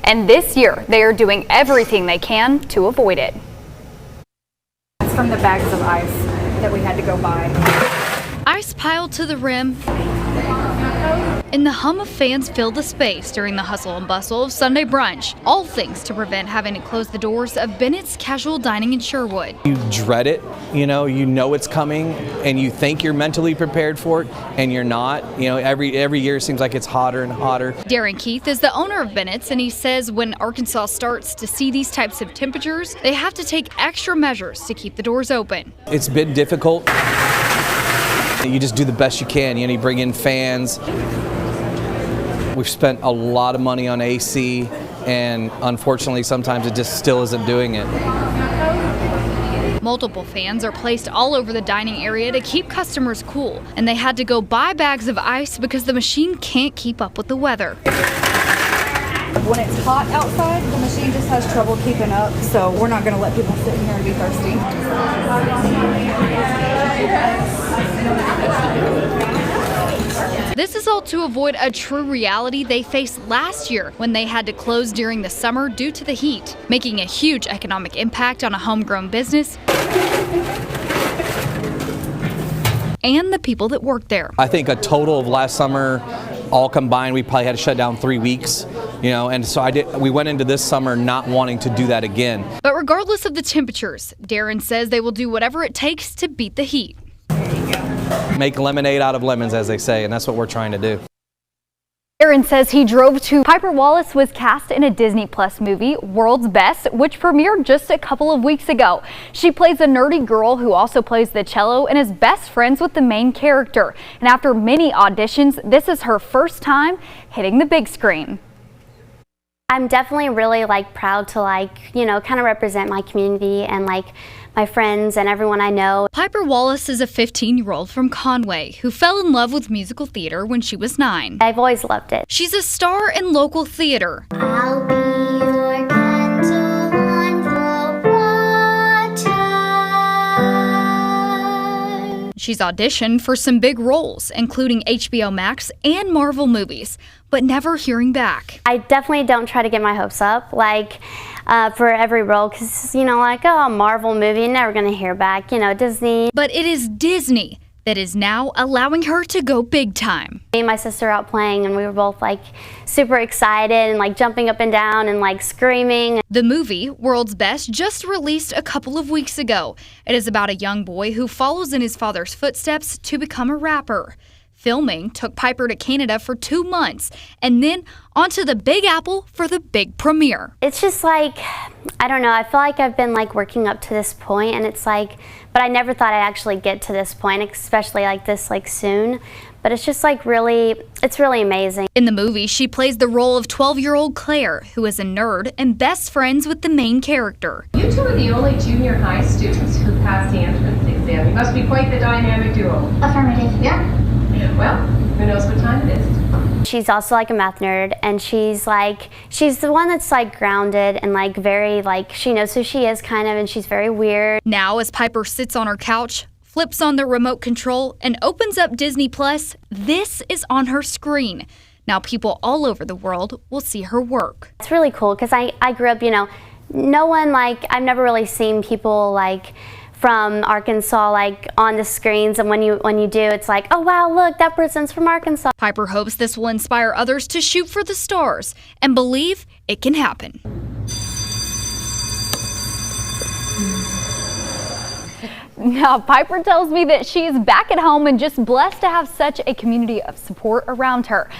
and this year they are doing everything they can to avoid it. It's from the bags of ice that we had to go buy. Ice piled to the rim, and the hum of fans filled the space during the hustle and bustle of Sunday brunch. All things to prevent having to close the doors of Bennett's Casual Dining in Sherwood. You dread it, you know it's coming, and you think you're mentally prepared for it, and you're not. Every year seems like it's hotter and hotter. Darren Keith is the owner of Bennett's, and he says when Arkansas starts to see these types of temperatures, they have to take extra measures to keep the doors open. It's been difficult. You just do the best you can. You bring in fans. We've spent a lot of money on AC, and unfortunately sometimes it just still isn't doing it. Multiple fans are placed all over the dining area to keep customers cool, and they had to go buy bags of ice because the machine can't keep up with the weather. When it's hot outside, the machine just has trouble keeping up, so we're not going to let people sit in here and be thirsty. This is all to avoid a true reality they faced last year when they had to close during the summer due to the heat, making a huge economic impact on a homegrown business and the people that work there. I think a total of last summer, all combined, we probably had to shut down 3 weeks, and so we went into this summer not wanting to do that again. But regardless of the temperatures, Darren says they will do whatever it takes to beat the heat. Make lemonade out of lemons, as they say, and that's what we're trying to do. Darren says he drove to Piper Wallace was cast in a Disney Plus movie, World's Best, which premiered just a couple of weeks ago. She plays a nerdy girl who also plays the cello and is best friends with the main character. And after many auditions, this is her first time hitting the big screen. I'm definitely really proud to kind of represent my community and my friends and everyone I know. Piper Wallace is a 15-year-old from Conway who fell in love with musical theater when she was 9. I've always loved it. She's a star in local theater. I'll be your candle on the water. She's auditioned for some big roles, including HBO Max and Marvel movies, but never hearing back. I definitely don't try to get my hopes up for every role because, oh, Marvel movie, never going to hear back, Disney. But it is Disney that is now allowing her to go big time. Me and my sister out playing, and we were both super excited and jumping up and down and screaming. The movie, World's Best, just released a couple of weeks ago. It is about a young boy who follows in his father's footsteps to become a rapper. Filming took Piper to Canada for 2 months and then onto the Big Apple for the big premiere. It's just I don't know, I feel like I've been working up to this point, and it's but I never thought I'd actually get to this point, especially this soon. But it's just it's really amazing. In the movie, she plays the role of 12-year-old Claire, who is a nerd and best friends with the main character. You two are the only junior high students who passed the entrance exam. You must be quite the dynamic duo. Affirmative. Yeah. Well, who knows what time it is? She's also a math nerd, and she's the one that's grounded and very she knows who she is kind of, and she's very weird. Now as Piper sits on her couch, flips on the remote control, and opens up Disney Plus, this is on her screen. Now people all over the world will see her work. It's really cool because I grew up, no one I've never really seen people from Arkansas on the screens, and when you do, it's oh wow, look, that person's from Arkansas. Piper hopes this will inspire others to shoot for the stars and believe it can happen. Now, Piper tells me that she is back at home and just blessed to have such a community of support around her.